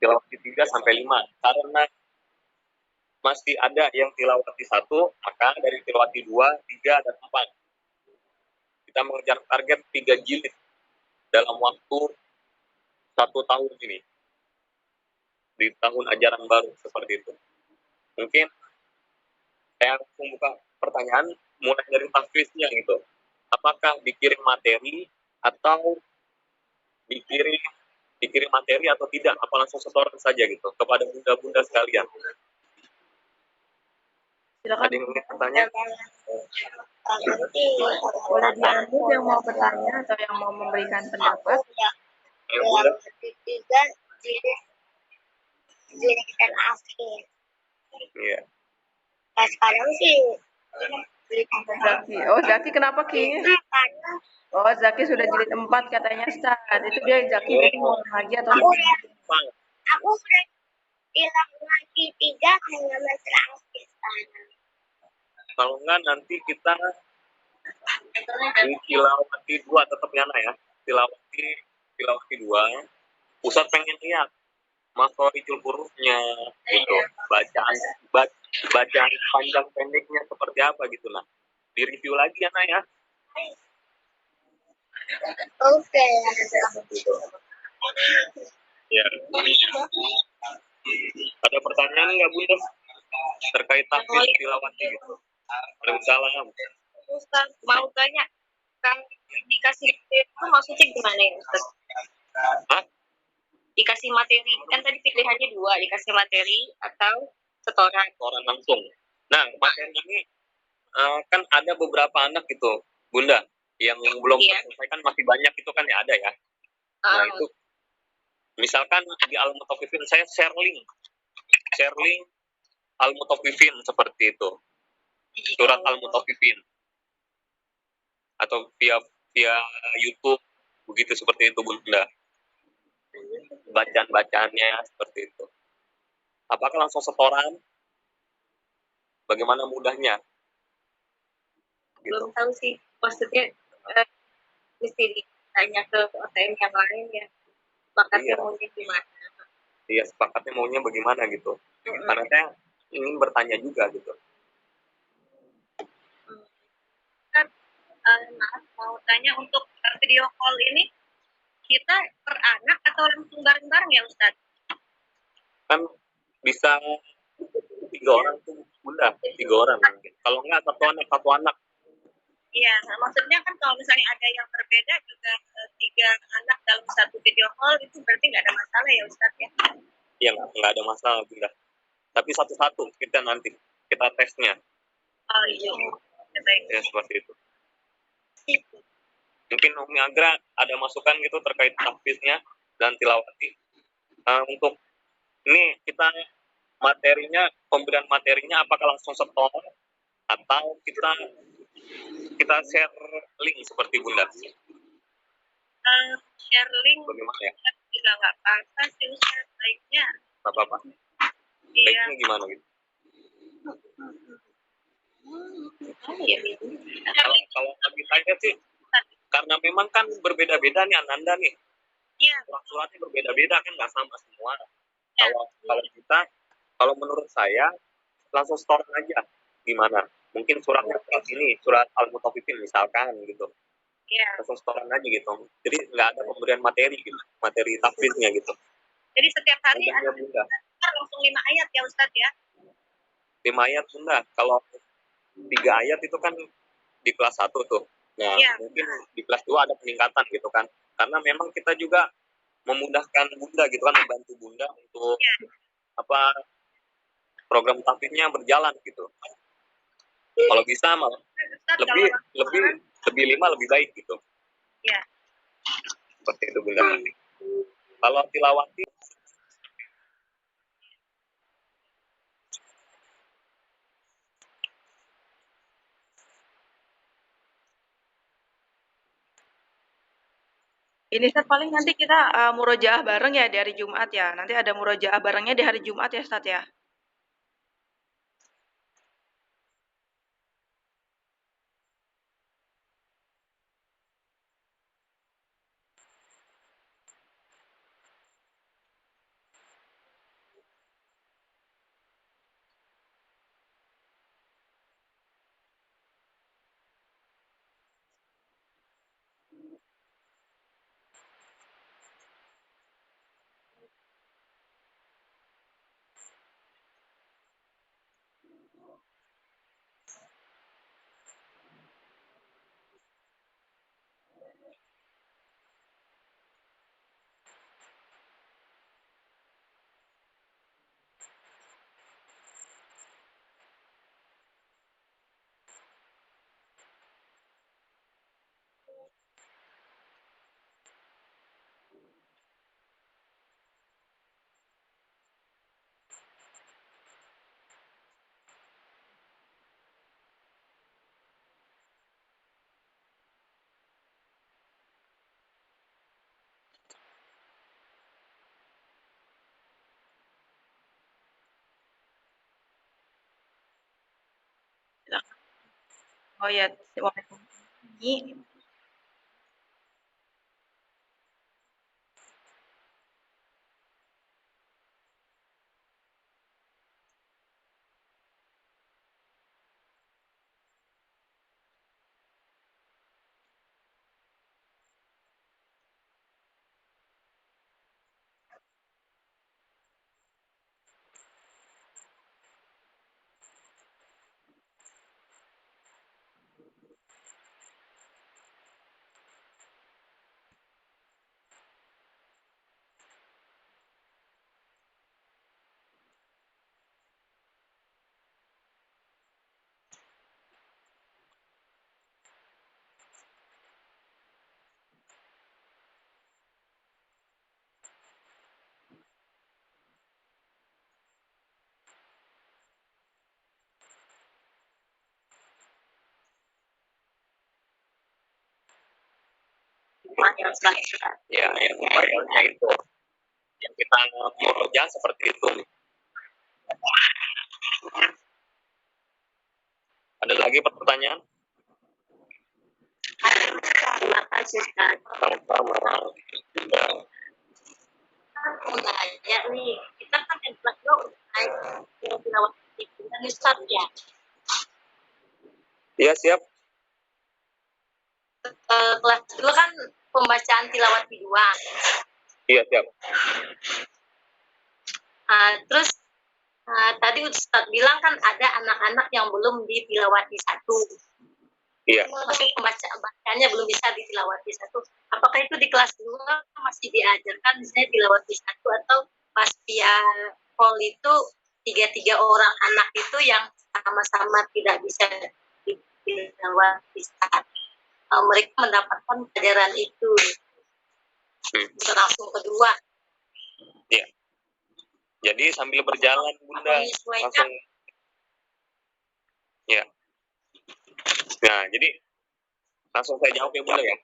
tilawati 3 sampai 5. Karena masih ada yang tilawati 1, maka dari tilawati 2, 3, dan 4. Kita mengejar target 3 jilid dalam waktu 1 tahun ini. Di tahun ajaran baru seperti itu. Mungkin saya langsung buka pertanyaan mulai dari tahfiznya gitu. Apakah dikirim materi atau dikirim materi atau tidak? Apa langsung setoran saja gitu kepada bunda-bunda sekalian? Silakan. Ada yang ingin bertanya? Boleh diambil yang mau bertanya atau yang mau memberikan pendapat? Yang ketiga jilidan akhir. Iya. Nah sekarang sih Zaki. Oh, Zaki kenapa, Ki? Oh, Zaki sudah jilid 4 katanya, Ustaz. Itu dia Zaki jadi mau lagi atau aku udah bilang lagi 3 hanya masih sekarang. Kalau enggak nanti kita tilawati 2 tetap Yana ya. Tilawati 2. Ustaz pengen lihat makhorijul hurufnya gitu. Bacaan panjang pendeknya seperti apa gitu nah. Di review lagi ya ya. Oke. Ya. Ada pertanyaan nggak Bunda terkait tahfiz tilawati gitu? Waalaikumsalam. Ustaz mau tanya, kalau dikasih materi itu maksudnya gimana ya Ustaz? Hah? Dikasih materi, kan tadi pilihannya 2, dikasih materi atau setoran? Setoran langsung. Nah, materi ini kan ada beberapa anak gitu, Bunda, yang belum selesai kan masih banyak itu kan ya ada ya. Nah itu, misalkan di Al-Mutaffifin saya share link Al-Mutaffifin seperti itu, surat Al-Mutaffifin, atau via YouTube begitu seperti itu Bunda. Bacaan-bacaannya seperti itu. Apakah langsung setoran? Bagaimana mudahnya? Belum tahu sih, maksudnya mesti ditanya ke OTM yang lain ya, sepakatnya maunya gimana. Iya, sepakatnya maunya bagaimana gitu. Karena saya ingin bertanya juga gitu. Kan, maaf, mau tanya untuk video call ini, kita per anak atau langsung bareng-bareng ya Ustadz? Kan bisa 3 orang tuh Bunda, 3 orang. Kalau enggak satu anak. Iya, maksudnya kan kalau misalnya ada yang berbeda juga 3 anak dalam satu video call itu berarti nggak ada masalah ya Ustadz ya? Iya, nggak ada masalah Bunda. Tapi satu-satu kita nanti kita tesnya. Oh iya. Baik. Ya seperti itu. Mungkin Umi Agra ada masukan gitu terkait tahfiznya dan tilawati. Untuk ini kita pemberian materinya apakah langsung setor atau kita share link seperti Bunda? Share link bagaimana ya? Juga nggak apa-apa sih Ustaz, baiknya. Nggak apa-apa. Iya. Baiknya gimana gitu? Kalau bagi saya sih, karena memang kan berbeda-beda nih Ananda nih. Iya. Surat-suratnya berbeda-beda kan nggak sama semua. Kalau menurut saya langsung store aja gimana? Mungkin suratnya ini surat Al-Mutaffifin misalkan gitu. Iya. Langsung storean aja gitu. Jadi nggak ada pemberian materi gitu, materi tahfiznya gitu. Jadi setiap hari ada Bunda. Langsung 5 ayat ya Ustadz ya? 5 ayat Bunda. Kalau 3 ayat itu kan di kelas 1 tuh. Nah, mungkin di kelas 2 ada peningkatan gitu kan. Karena memang kita juga memudahkan Bunda gitu kan, membantu Bunda untuk program tahfiznya berjalan gitu. Kalau bisa malah lebih 5 lebih baik gitu. Iya. Seperti itu Bunda. Kalau tilawati ini Ustaz paling nanti kita murojaah bareng ya di hari Jumat ya. Nanti ada murojaah barengnya di hari Jumat ya Ustaz ya. Oh ya, ini lumayan sekali. Ya, yang tutorialnya itu yang kita muroja seperti itu. Ada lagi pertanyaan? Terima kasih Ustaz. Sama-sama. Ya. Mau tanya nih, kita kan yang kelas 2 udah naik yang tilawah itu kan Ustaz ya. Iya, siap. Kelas 2 kan pembacaan tilawat kedua. Iya, siap. Terus tadi Ustaz bilang kan ada anak-anak yang belum ditilawati satu. Iya. Maksudnya pembacaannya belum bisa ditilawati satu. Apakah itu di kelas 2 masih diajarkan misalnya tilawati satu atau pas via call itu tiga orang anak itu yang sama-sama tidak bisa ditilawati satu. Mereka mendapatkan pelajaran itu bisa langsung kedua. Iya. Jadi sambil berjalan Bunda langsung. Ya. Nah, jadi langsung saya jawab ya Bunda ya.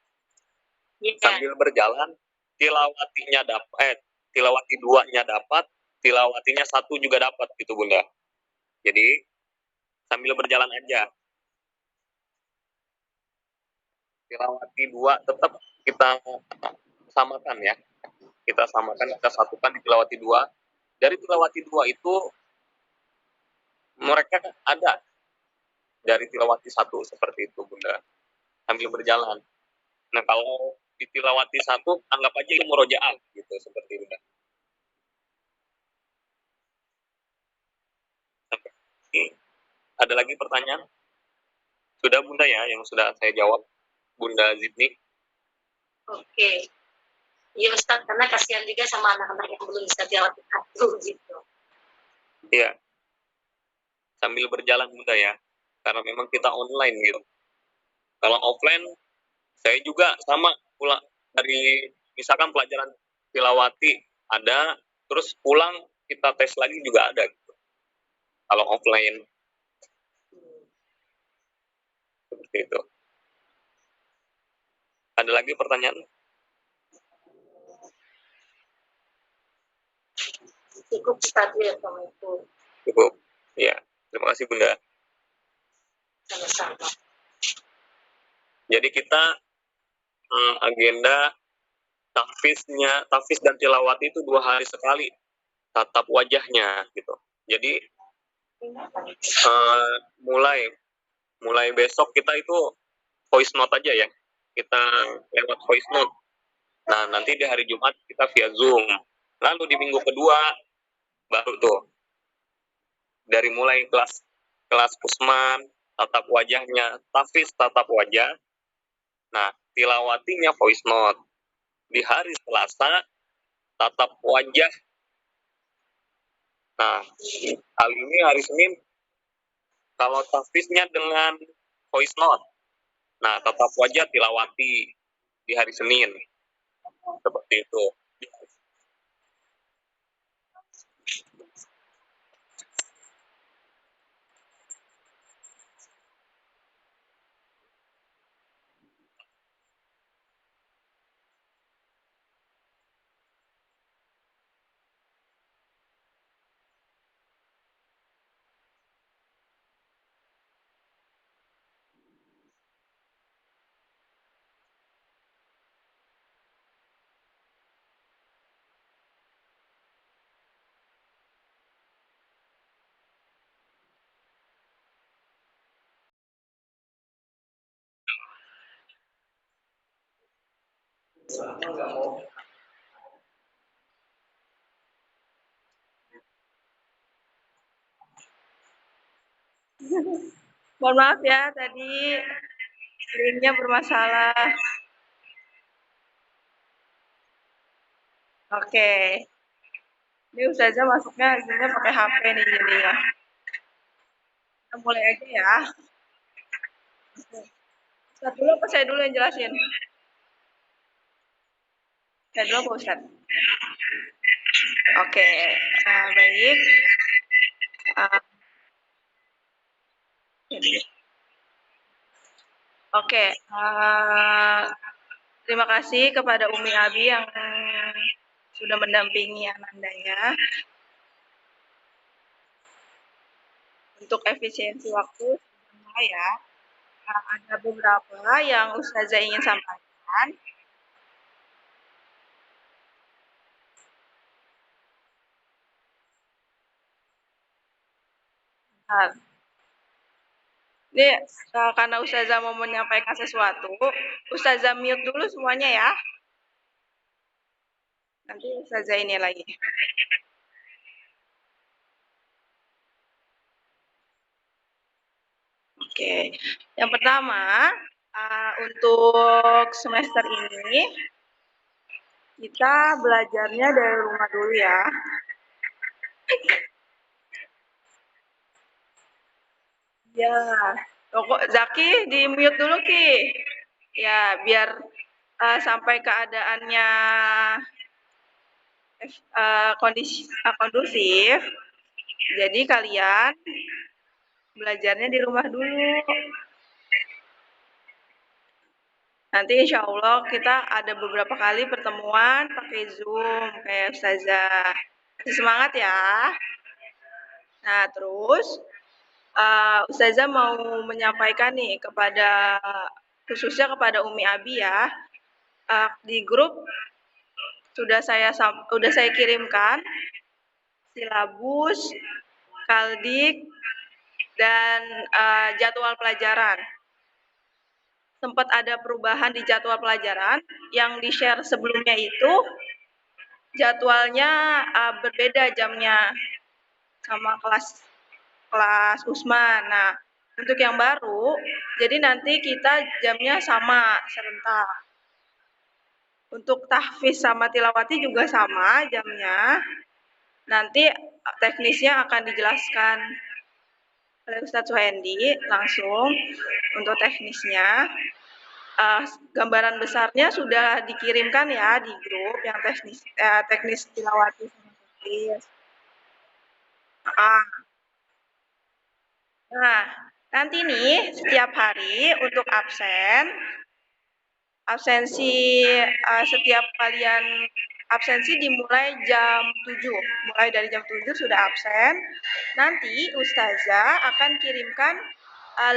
Ya. Sambil berjalan tilawatinya dapat, tilawati 2-nya dapat, tilawatinya 1 juga dapat gitu Bunda. Jadi sambil berjalan aja. Tilawati 2 tetap kita samakan ya. Kita samakan, kita satukan di tilawati 2. Dari tilawati 2 itu mereka ada dari tilawati 1 seperti itu Bunda. Sambil berjalan. Nah, kalau di tilawati 1 anggap aja itu murojaah gitu seperti Bunda. Ada lagi pertanyaan? Sudah Bunda ya yang sudah saya jawab. Bunda Zidni. Oke. Iya Ustaz, karena kasihan juga sama anak-anak yang belum bisa tilawati satu gitu. Iya. Sambil berjalan Bunda ya. Karena memang kita online gitu. Kalau offline saya juga sama pulang dari misalkan pelajaran tilawati ada, terus pulang kita tes lagi juga ada gitu. Kalau offline seperti itu. Ada lagi pertanyaan? Cukup Ustaz ya sama itu. Cukup. Ya, terima kasih Bunda. Sama-sama. Jadi kita agenda tahfiz dan tilawati itu 2 hari sekali tatap wajahnya gitu. Jadi mulai besok kita itu voice note aja ya. Kita lewat voice note. Nah, nanti di hari Jumat kita via Zoom. Lalu di minggu kedua baru tuh dari mulai kelas Pusman, tatap wajahnya, tahfiz tatap wajah. Nah, tilawatinya voice note. Di hari Selasa tatap wajah. Nah, kali ini hari Senin kalau tahfiznya dengan voice note. Nah, tatap wajah tilawati di hari Senin. Seperti itu. Mohon maaf ya, tadi linknya bermasalah. Oke. Ini Ustazah masuknya Zoom-nya pakai HP nih jadinya. Kita mulai aja ya. Ustaz dulu apa saya dulu yang jelasin? Saya dulu apa Ustaz? Oke, baik. Oke, terima kasih kepada Umi Abi yang sudah mendampingi Anandanya. Untuk efisiensi waktu, ya, ada beberapa yang Ustazah ingin sampaikan. Ini karena Ustazah mau menyampaikan sesuatu, Ustazah mute dulu semuanya ya. Nanti Ustazah ini lagi. Oke, yang pertama untuk semester ini kita belajarnya dari rumah dulu ya. Ya, Zaki di mute dulu Ki. Ya, biar sampai keadaannya kondusif. Jadi kalian belajarnya di rumah dulu. Nanti insya Allah kita ada beberapa kali pertemuan pakai Zoom kayak Ustazah. Masih semangat ya. Nah terus Ustazah mau menyampaikan nih kepada khususnya kepada Umi Abi ya, di grup sudah saya kirimkan silabus, kaldik, dan jadwal pelajaran. Sempat ada perubahan di jadwal pelajaran yang di-share sebelumnya itu jadwalnya berbeda jamnya sama kelas Usman. Nah, untuk yang baru, jadi nanti kita jamnya sama serentak. Untuk tahfiz sama tilawati juga sama jamnya. Nanti teknisnya akan dijelaskan oleh Ustadz Suhendi langsung untuk teknisnya. Gambaran besarnya sudah dikirimkan ya di grup yang teknis tilawati sama tahfiz. Nah, nanti nih setiap hari untuk absensi setiap kalian absensi dimulai jam 7. Mulai dari jam 7 sudah absen. Nanti Ustazah akan kirimkan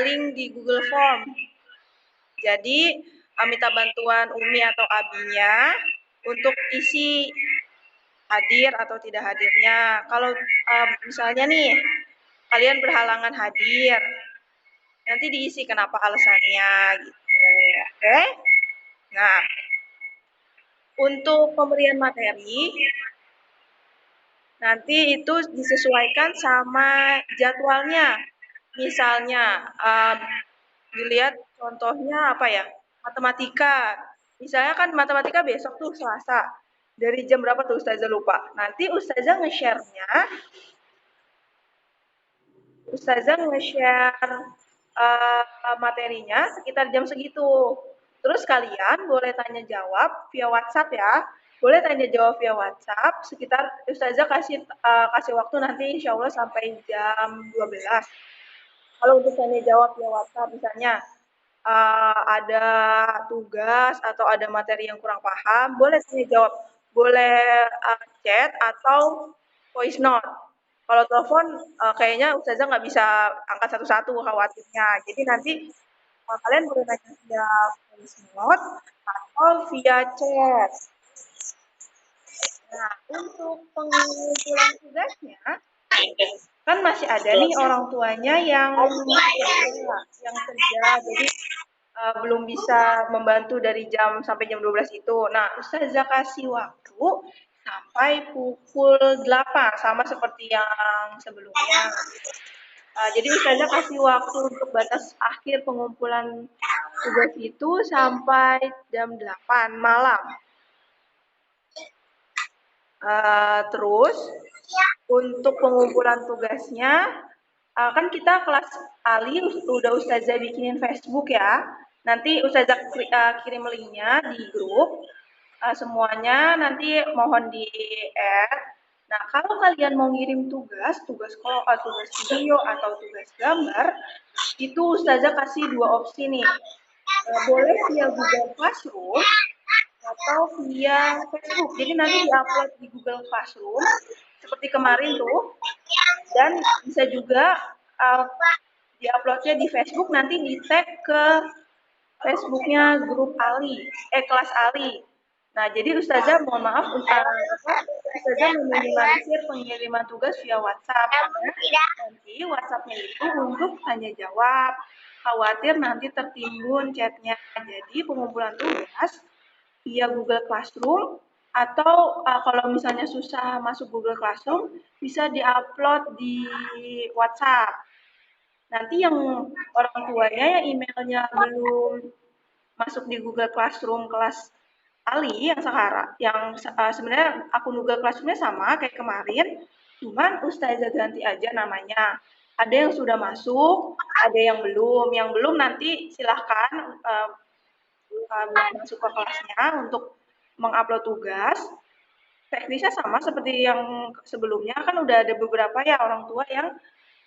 link di Google Form. Jadi minta bantuan Umi atau Abinya untuk isi hadir atau tidak hadirnya. Kalau misalnya nih kalian berhalangan hadir, nanti diisi kenapa alasannya gitu. Oke? Nah, untuk pemberian materi nanti itu disesuaikan sama jadwalnya. Misalnya dilihat contohnya apa ya? Matematika. Misalnya kan matematika besok tuh Selasa. Dari jam berapa tuh Ustazah lupa. Nanti Ustazah nge-share-nya materinya sekitar jam segitu. Terus kalian boleh tanya jawab via WhatsApp ya. Boleh tanya jawab via WhatsApp sekitar Ustazah kasih waktu nanti insya Allah sampai jam 12. Kalau untuk tanya jawab via WhatsApp misalnya ada tugas atau ada materi yang kurang paham, boleh tanya jawab. Boleh chat atau voice note. Kalau telepon kayaknya Ustazah nggak bisa angkat satu-satu khawatirnya. Jadi nanti kalian boleh nanya via voice note atau via chat. Nah, untuk pengumpulan tugasnya, kan masih ada nih orang tuanya yang kerja. Jadi belum bisa membantu dari jam sampai jam 12 itu. Nah, Ustazah kasih waktu sampai pukul 8, sama seperti yang sebelumnya. Jadi Ustazah kasih waktu untuk batas akhir pengumpulan tugas itu sampai jam 8 malam. Terus untuk pengumpulan tugasnya, kan kita kelas Ali udah Ustazah bikinin Facebook ya. Nanti Ustazah kirim linknya di grup. Semuanya nanti mohon di add. Nah, kalau kalian mau ngirim tugas tugas video atau tugas gambar, itu Ustazah kasih 2 opsi nih. Boleh via Google Classroom atau via Facebook. Jadi nanti diupload di Google Classroom seperti kemarin tuh, dan bisa juga diuploadnya di Facebook, nanti di tag ke Facebooknya grup Ali, kelas Ali. Nah, jadi Ustazah mohon maaf, Ustazah meminimalisir pengiriman tugas via WhatsApp, karena nanti WhatsApp-nya itu untuk tanya jawab, khawatir nanti tertimbun chatnya. Jadi pengumpulan tugas via Google Classroom, atau kalau misalnya susah masuk Google Classroom, bisa diupload di WhatsApp. Nanti yang orang tuanya yang emailnya belum masuk di Google Classroom kelas Ali yang sekarang, yang sebenarnya akun Google Classroom-nya sama kayak kemarin, cuman Ustazah ganti aja namanya. Ada yang sudah masuk, ada yang belum. Yang belum nanti silahkan masuk ke kelasnya untuk mengupload tugas. Teknisnya sama seperti yang sebelumnya, kan udah ada beberapa ya orang tua yang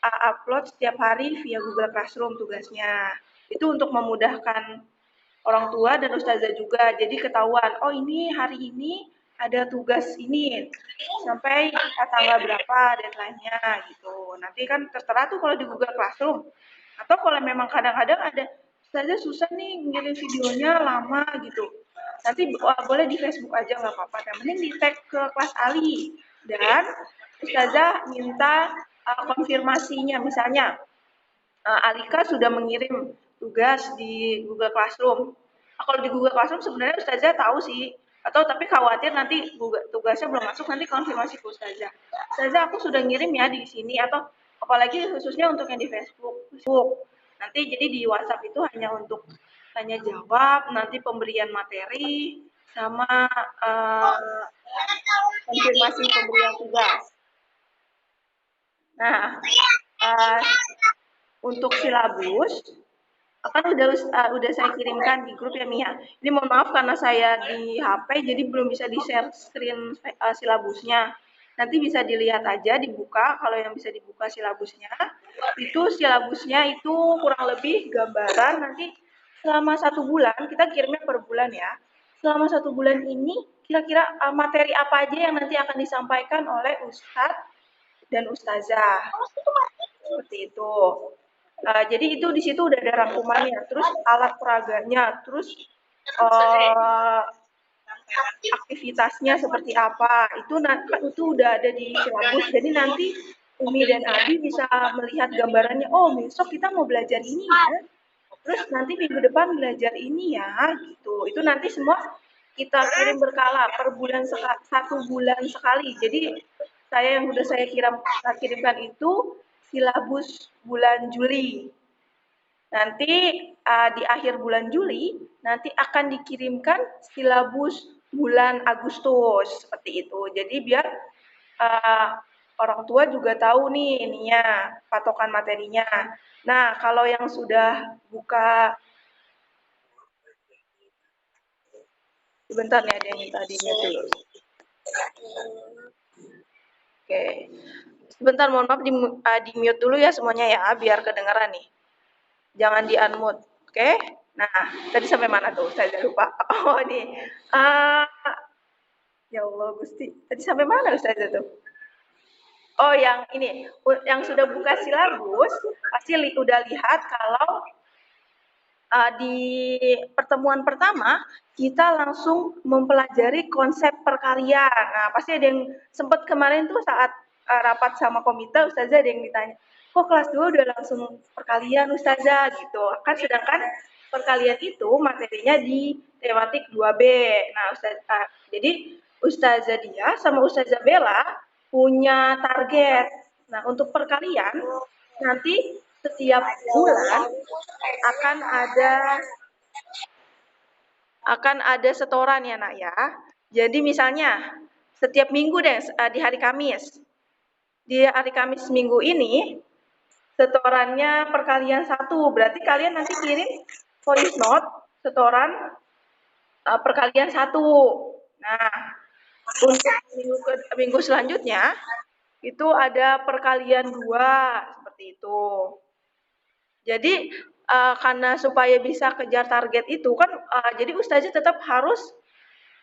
upload setiap hari via Google Classroom tugasnya. Itu untuk memudahkan orang tua dan Ustazah juga. Jadi ketahuan, oh ini hari ini ada tugas ini sampai tanggal berapa deadline-nya gitu. Nanti kan terserah tuh kalau di Google Classroom. Atau kalau memang kadang-kadang ada Ustazah susah nih ngirim videonya lama gitu. Nanti boleh di Facebook aja nggak apa-apa. Yang penting di tag ke kelas Ali. Dan Ustazah minta konfirmasinya, misalnya Alika sudah mengirim tugas di Google Classroom. Kalau di Google Classroom sebenarnya Ustazah tahu sih, atau tapi khawatir nanti tugasnya belum masuk, nanti konfirmasi ke Ustazah. Ustazah aku sudah ngirim ya di sini, atau apalagi khususnya untuk yang di Facebook. Nanti jadi di WhatsApp itu hanya untuk tanya jawab, nanti pemberian materi, sama konfirmasi pemberian tugas. Nah, untuk silabus kan udah saya kirimkan di grup ya Mia. Ini mohon maaf karena saya di HP jadi belum bisa di-share screen silabusnya. Nanti bisa dilihat aja, dibuka. Kalau yang bisa dibuka silabusnya, itu silabusnya itu kurang lebih gambaran. Nanti selama 1 bulan, kita kirimnya per bulan ya. Selama 1 bulan ini, kira-kira materi apa aja yang nanti akan disampaikan oleh Ustadz dan Ustazah. Seperti itu. Jadi itu di situ udah ada rangkumannya, terus alat peraganya, terus aktivitasnya seperti apa, itu udah ada di silabus. Jadi nanti Umi dan Abi bisa melihat gambarannya, oh besok kita mau belajar ini ya, terus nanti minggu depan belajar ini ya, gitu. Itu nanti semua kita kirim berkala per bulan 1 bulan sekali. Jadi yang udah saya kirimkan itu silabus bulan Juli. Nanti di akhir bulan Juli nanti akan dikirimkan silabus bulan Agustus, seperti itu. Jadi biar orang tua juga tahu nih ininya, patokan materinya. Nah, kalau yang sudah buka, sebentar nih ada yang minta di-mute dulu. Oke. Sebentar, mohon maaf di-mute dulu ya semuanya ya, biar kedengeran nih. Jangan di-unmute, oke? Nah, tadi sampai mana tuh? Saya udah lupa. Oh, nih. Ya Allah, Gusti. Tadi sampai mana Ustazah tuh? Oh, yang ini. Yang sudah buka silabus, pasti udah lihat kalau di pertemuan pertama, kita langsung mempelajari konsep perkalian. Nah, pasti ada yang sempat kemarin tuh saat rapat sama komite, Ustazah ada yang ditanya, kok kelas 2 udah langsung perkalian Ustazah gitu. Kan sedangkan perkalian itu materinya di tematik 2B. Nah, jadi Ustazah Dia sama Ustazah Bella punya target. Nah, untuk perkalian nanti setiap bulan akan ada setoran ya nak ya. Jadi misalnya setiap minggu deh di hari Kamis. Di hari Kamis minggu ini setorannya perkalian 1. Berarti kalian nanti kirim voice note setoran perkalian 1. Nah, untuk minggu selanjutnya itu ada perkalian 2 seperti itu. Jadi karena supaya bisa kejar target itu kan jadi ustazah tetap harus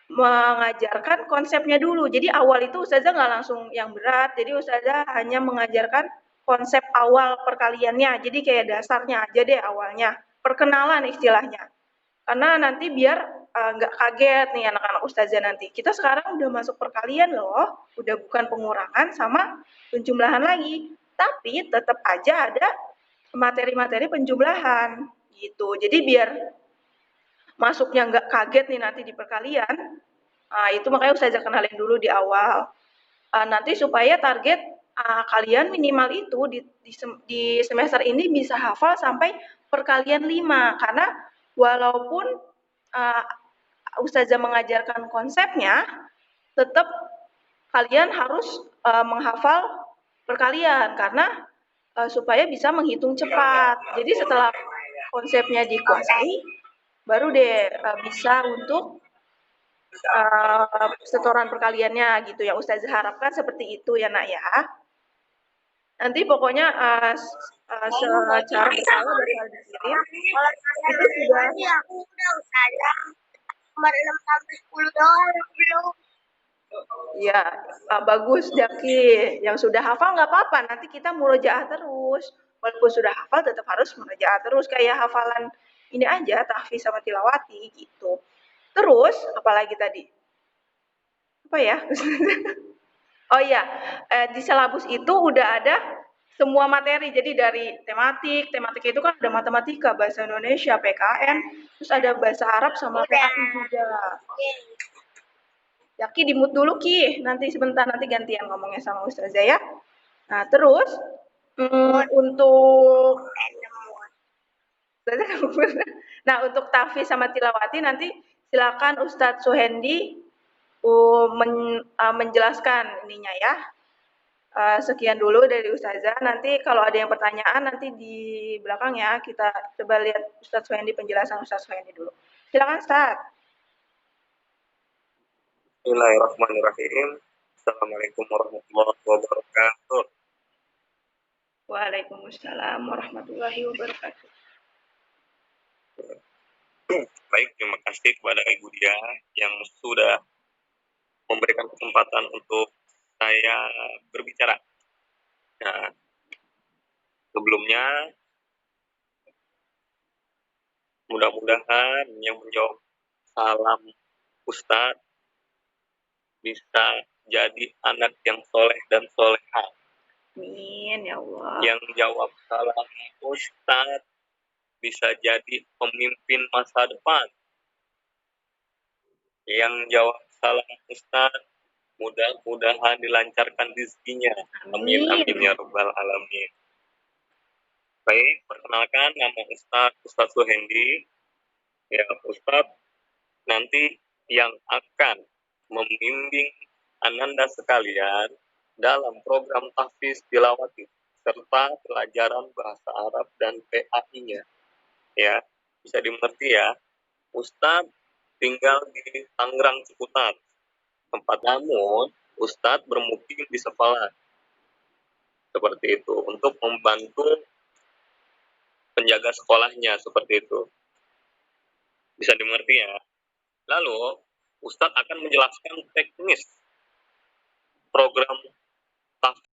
mengajarkan konsepnya dulu. Jadi awal itu ustazah nggak langsung yang berat. Jadi ustazah hanya mengajarkan konsep awal perkaliannya. Jadi kayak dasarnya aja deh awalnya. Perkenalan istilahnya. Karena nanti biar nggak kaget nih anak-anak ustazah nanti. Kita sekarang udah masuk perkalian loh. Udah bukan pengurangan sama penjumlahan lagi. Tapi tetap aja ada materi-materi penjumlahan gitu. Jadi biar masuknya nggak kaget nih nanti di perkalian, itu makanya ustazah kenalin dulu di awal. Nanti supaya target kalian minimal itu di semester ini bisa hafal sampai perkalian 5. Karena walaupun ustazah mengajarkan konsepnya, tetap kalian harus menghafal perkalian karena supaya bisa menghitung cepat. Jadi setelah konsepnya dikuasai, baru deh bisa untuk setoran perkaliannya gitu yang ustazah harapkan seperti itu ya nak ya. Nanti pokoknya secara berkala bakal dikirim itu sudah nomor 6 sampai 10 doang belum. Ya, bagus Jaki. Yang sudah hafal nggak apa-apa, nanti kita murojaah terus. Walaupun sudah hafal tetap harus murojaah terus kayak hafalan ini aja, tahfiz sama tilawati gitu. Terus apalagi tadi? Apa ya? Oh iya, di silabus itu udah ada semua materi. Jadi dari tematik itu kan ada matematika, bahasa Indonesia, PKN, terus ada bahasa Arab sama PAI juga. Ya Ki, di-mute dulu Ki, nanti sebentar nanti gantian ngomongnya sama Ustazah ya. Nah terus untuk nah untuk tahfiz sama tilawati nanti silakan Ustadz Suhendi menjelaskan ininya ya. Sekian dulu dari Ustazah. Nanti kalau ada yang pertanyaan nanti di belakang ya kita coba lihat Ustadz Suhendi penjelasan Ustadz Suhendi dulu. Silakan Ustadz. Bismillahirrahmanirrahim. Assalamualaikum warahmatullahi wabarakatuh. Waalaikumsalam warahmatullahi wabarakatuh. Baik, terima kasih kepada Ibu Dia yang sudah memberikan kesempatan untuk saya berbicara. Nah, sebelumnya mudah-mudahan yang menjawab salam Ustadz bisa jadi anak yang soleh dan solehah. Amin ya Allah. Yang jawab salam Ustadz bisa jadi pemimpin masa depan. Yang jawab salam Ustadz mudah-mudahan dilancarkan rezekinya. Amin amin ya rabbal alamin. Baik, perkenalkan nama Ustadz Suhendi. Ya, Ustadz nanti yang akan membimbing Ananda sekalian dalam program tahfiz tilawati serta pelajaran bahasa Arab dan PAI-nya. Ya, bisa dimengerti ya. Ustadz tinggal di Tangerang Ciputat. Tempat namun Ustadz bermukim di Sepalan. Seperti itu untuk membantu penjaga sekolahnya seperti itu. Bisa dimengerti ya. Lalu Ustadz akan menjelaskan teknis program tahfiz